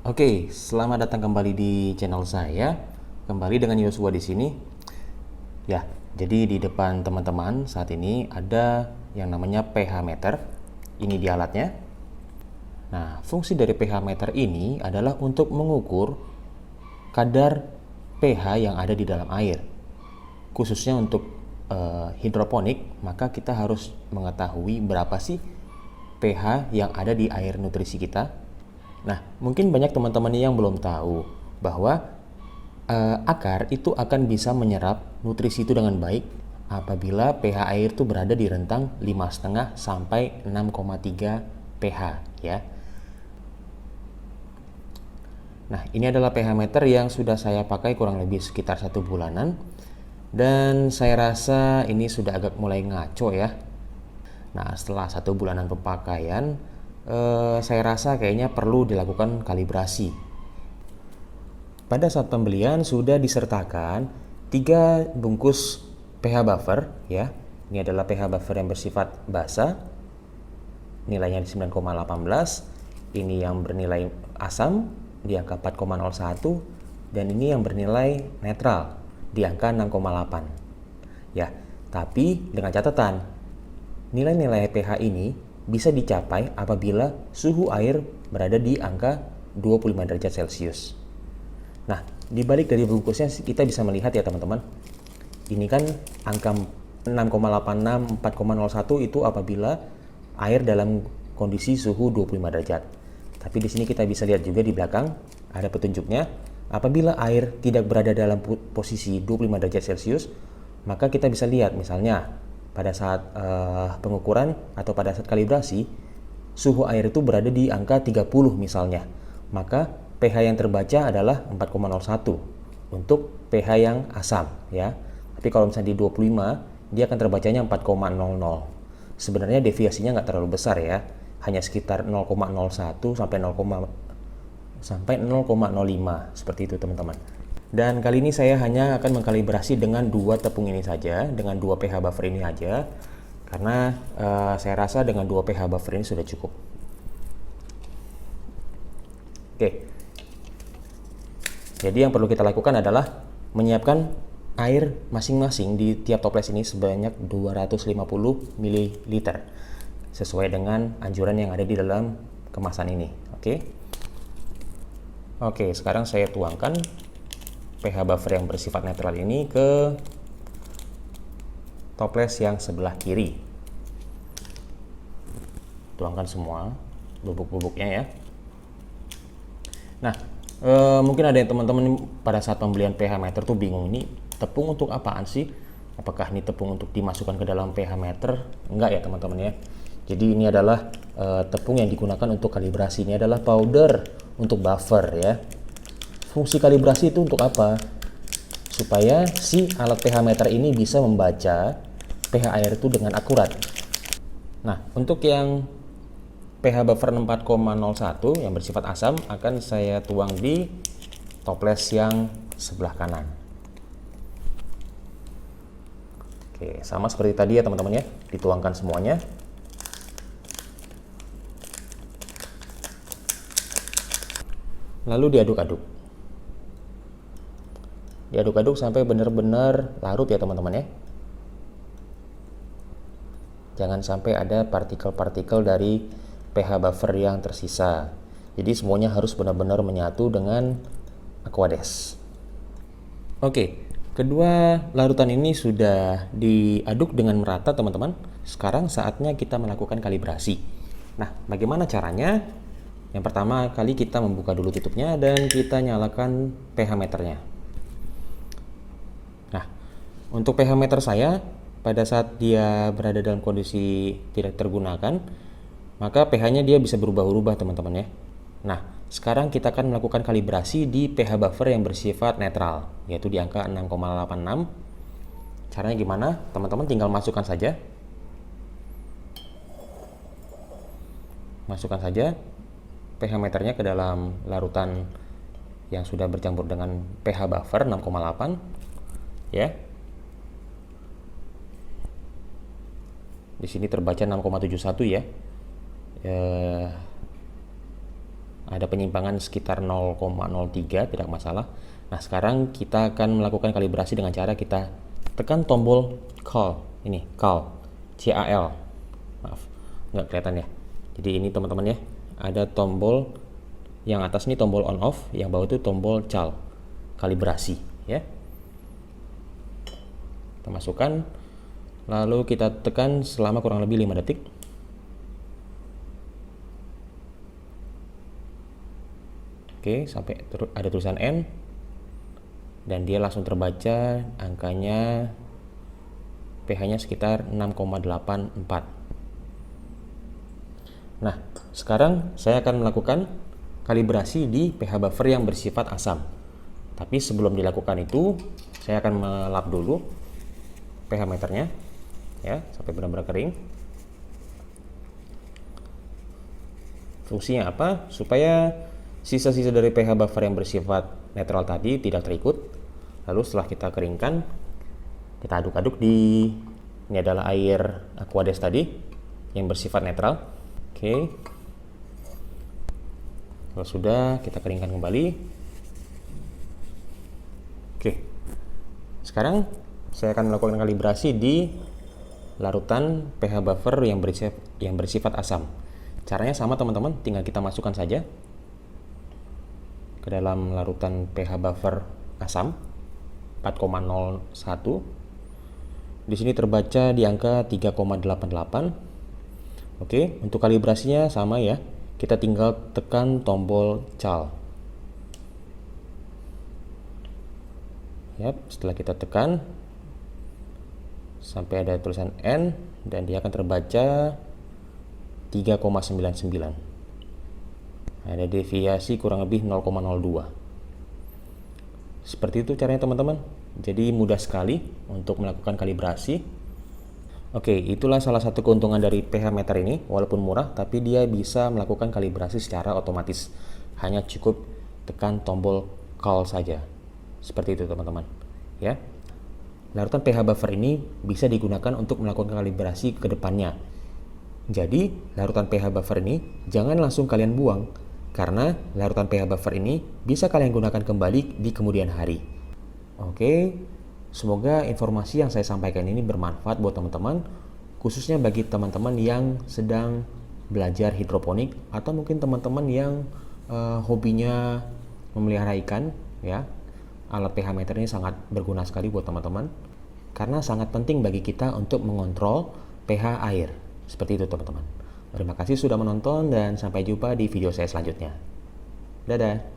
Oke, selamat datang kembali di channel saya. Kembali dengan Yosua di sini. Ya, jadi di depan teman-teman saat ini ada yang namanya pH meter. Ini di alatnya. Nah, fungsi dari pH meter ini adalah untuk mengukur kadar pH yang ada di dalam air. Khususnya untuk hidroponik, maka kita harus mengetahui berapa sih pH yang ada di air nutrisi kita. Nah, mungkin banyak teman-teman yang belum tahu bahwa akar itu akan bisa menyerap nutrisi itu dengan baik apabila pH air itu berada di rentang 5,5 sampai 6,3 pH ya. Nah, ini adalah pH meter yang sudah saya pakai kurang lebih sekitar 1 bulanan dan saya rasa ini sudah agak mulai ngaco ya. Nah, setelah 1 bulanan pemakaian, saya rasa kayaknya perlu dilakukan kalibrasi. Pada saat pembelian sudah disertakan 3 bungkus pH buffer ya. Ini adalah pH buffer yang bersifat basa. Nilainya di 9,18. Ini yang bernilai asam di angka 4,01 dan ini yang bernilai netral di angka 6,8. Ya, tapi dengan catatan nilai-nilai pH ini bisa dicapai apabila suhu air berada di angka 25 derajat Celcius. Nah, di balik dari bungkusnya kita bisa melihat ya teman-teman. Ini kan angka 6,86, 4,01 itu apabila air dalam kondisi suhu 25 derajat. Tapi di sini kita bisa lihat juga di belakang ada petunjuknya. Apabila air tidak berada dalam posisi 25 derajat Celcius, maka kita bisa lihat misalnya pada saat pengukuran atau pada saat kalibrasi, suhu air itu berada di angka 30 misalnya. Maka pH yang terbaca adalah 4,01 untuk pH yang asam ya. Tapi kalau misalnya di 25, dia akan terbacanya 4,00. Sebenarnya deviasinya nggak terlalu besar ya, hanya sekitar 0,01 sampai 0,05 seperti itu teman-teman. Dan kali ini saya hanya akan mengkalibrasi dengan 2 tepung ini saja, dengan 2 pH buffer ini aja, karena saya rasa dengan 2 pH buffer ini sudah cukup. Oke. Jadi yang perlu kita lakukan adalah menyiapkan air masing-masing di tiap toples ini sebanyak 250 ml sesuai dengan anjuran yang ada di dalam kemasan ini. Oke, sekarang saya tuangkan pH buffer yang bersifat netral ini ke toples yang sebelah kiri. Tuangkan semua bubuk-bubuknya ya. Nah, mungkin ada yang teman-teman pada saat pembelian pH meter tuh bingung, ini tepung untuk apaan sih? Apakah ini tepung untuk dimasukkan ke dalam pH meter? Enggak ya teman-teman ya. Jadi ini adalah tepung yang digunakan untuk kalibrasi. Ini adalah powder untuk buffer ya. Fungsi kalibrasi itu untuk apa? Supaya si alat pH meter ini bisa membaca pH air itu dengan akurat. Nah, untuk yang pH buffer 4,01 yang bersifat asam akan saya tuang di toples yang sebelah kanan. Oke, sama seperti tadi ya teman-teman ya, dituangkan semuanya. Lalu diaduk-aduk. Diaduk-aduk sampai benar-benar larut ya teman-teman ya. Jangan sampai ada partikel-partikel dari pH buffer yang tersisa. Jadi semuanya harus benar-benar menyatu dengan Aquades. Oke, kedua larutan ini sudah diaduk dengan merata teman-teman. Sekarang saatnya kita melakukan kalibrasi. Nah, bagaimana caranya? Yang pertama kali kita membuka dulu tutupnya dan kita nyalakan pH meternya. Nah, untuk pH meter saya pada saat dia berada dalam kondisi tidak tergunakan, maka pH-nya dia bisa berubah-ubah teman-teman ya. Nah, sekarang kita akan melakukan kalibrasi di pH buffer yang bersifat netral, yaitu di angka 6,86. Caranya gimana? Teman-teman tinggal masukkan saja. Masukkan saja pH meternya ke dalam larutan yang sudah bercampur dengan pH buffer 6,8 ya. Di sini terbaca 6,71 ya. ada penyimpangan sekitar 0,03, tidak masalah. Nah, sekarang kita akan melakukan kalibrasi dengan cara kita tekan tombol call. Ini, call, C-A-L. Maaf, nggak kelihatan ya. Jadi ini teman-teman ya, ada tombol yang atas ini tombol on off, yang bawah itu tombol cal, kalibrasi ya. Kita masukkan, lalu kita tekan selama kurang lebih 5 detik. Oke, sampai ada tulisan N dan dia langsung terbaca angkanya, pH-nya sekitar 6,84. Nah, sekarang saya akan melakukan kalibrasi di pH buffer yang bersifat asam. Tapi sebelum dilakukan itu, saya akan melap dulu pH meternya ya, sampai benar-benar kering. Fungsinya apa? Supaya sisa-sisa dari pH buffer yang bersifat netral tadi tidak terikut. Lalu setelah kita keringkan, kita aduk-aduk di, ini adalah air Aquades tadi yang bersifat netral. Oke. Kalau sudah, kita keringkan kembali. Oke. Sekarang saya akan melakukan kalibrasi di larutan pH buffer yang bersifat asam. Caranya sama teman-teman, tinggal kita masukkan saja ke dalam larutan pH buffer asam 4,01. Di sini terbaca di angka 3,88. Oke, untuk kalibrasinya sama ya. Kita tinggal tekan tombol cal. Yap, setelah kita tekan sampai ada tulisan N dan dia akan terbaca 3,99. Ada deviasi kurang lebih 0,02. Seperti itu caranya teman-teman. Jadi mudah sekali untuk melakukan kalibrasi. Oke, itulah salah satu keuntungan dari pH meter ini. Walaupun murah, tapi dia bisa melakukan kalibrasi secara otomatis. Hanya cukup tekan tombol call saja. Seperti itu teman-teman. Ya. Larutan pH buffer ini bisa digunakan untuk melakukan kalibrasi ke depannya. Jadi, larutan pH buffer ini jangan langsung kalian buang, karena larutan pH buffer ini bisa kalian gunakan kembali di kemudian hari. Oke, semoga informasi yang saya sampaikan ini bermanfaat buat teman-teman, khususnya bagi teman-teman yang sedang belajar hidroponik atau mungkin teman-teman yang hobinya memelihara ikan ya. Alat pH meter ini sangat berguna sekali buat teman-teman karena sangat penting bagi kita untuk mengontrol pH air. Seperti itu teman-teman. Terima kasih sudah menonton dan sampai jumpa di video saya selanjutnya. Dadah.